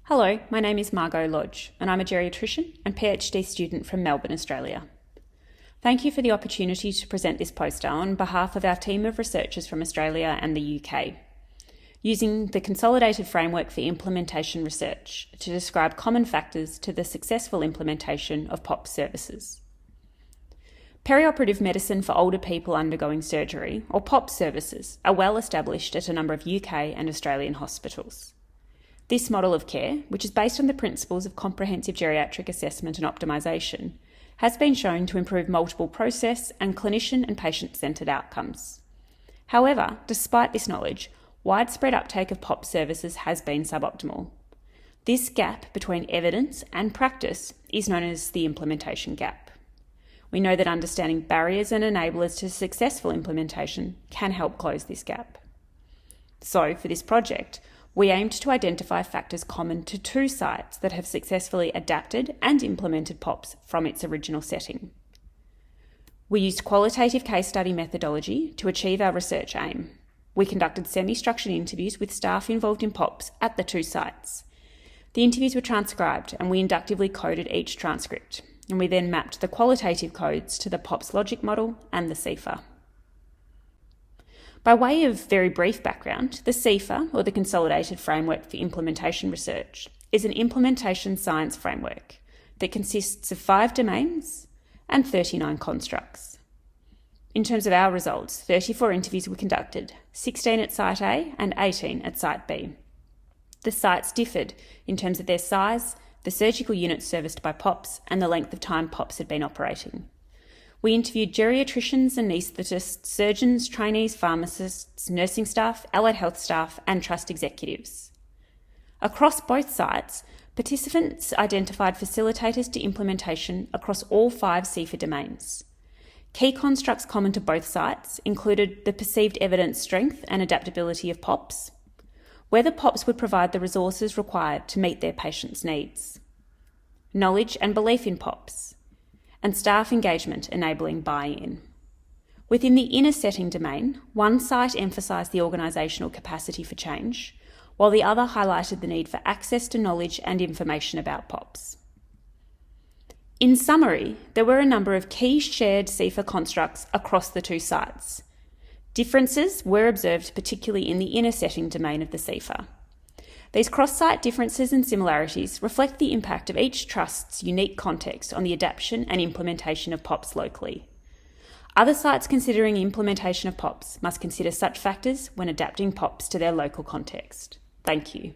Hello, my name is Margot Lodge and I'm a geriatrician and PhD student from Melbourne, Australia. Thank you for the opportunity to present this poster on behalf of our team of researchers from Australia and the UK, using the Consolidated Framework for Implementation Research to describe common factors to the successful implementation of POPS services. Perioperative medicine for older people undergoing surgery, or POPS services, are well established at a number of UK and Australian hospitals. This model of care, which is based on the principles of comprehensive geriatric assessment and optimisation, has been shown to improve multiple process and clinician and patient-centred outcomes. However, despite this knowledge, widespread uptake of POPS services has been suboptimal. This gap between evidence and practice is known as the implementation gap. We know that understanding barriers and enablers to successful implementation can help close this gap. So, for this project, we aimed to identify factors common to two sites that have successfully adapted and implemented POPS from its original setting. We used qualitative case study methodology to achieve our research aim. We conducted semi-structured interviews with staff involved in POPS at the two sites. The interviews were transcribed and we inductively coded each transcript, and we then mapped the qualitative codes to the POPS logic model and the CFIR. By way of very brief background, the CFIR, or the Consolidated Framework for Implementation Research, is an implementation science framework that consists of 5 domains and 39 constructs. In terms of our results, 34 interviews were conducted, 16 at Site A and 18 at Site B. The sites differed in terms of their size, the surgical units serviced by POPS, and the length of time POPS had been operating. We interviewed geriatricians, anaesthetists, surgeons, trainees, pharmacists, nursing staff, allied health staff, and trust executives. Across both sites, participants identified facilitators to implementation across all 5 CFIR domains. Key constructs common to both sites included the perceived evidence strength and adaptability of POPS, whether POPS would provide the resources required to meet their patients' needs, knowledge and belief in POPS, and staff engagement enabling buy-in. Within the inner setting domain, one site emphasised the organisational capacity for change, while the other highlighted the need for access to knowledge and information about POPS. In summary, there were a number of key shared CFIR constructs across the two sites. Differences were observed particularly in the inner setting domain of the CFIR. These cross-site differences and similarities reflect the impact of each trust's unique context on the adaptation and implementation of POPS locally. Other sites considering implementation of POPS must consider such factors when adapting POPS to their local context. Thank you.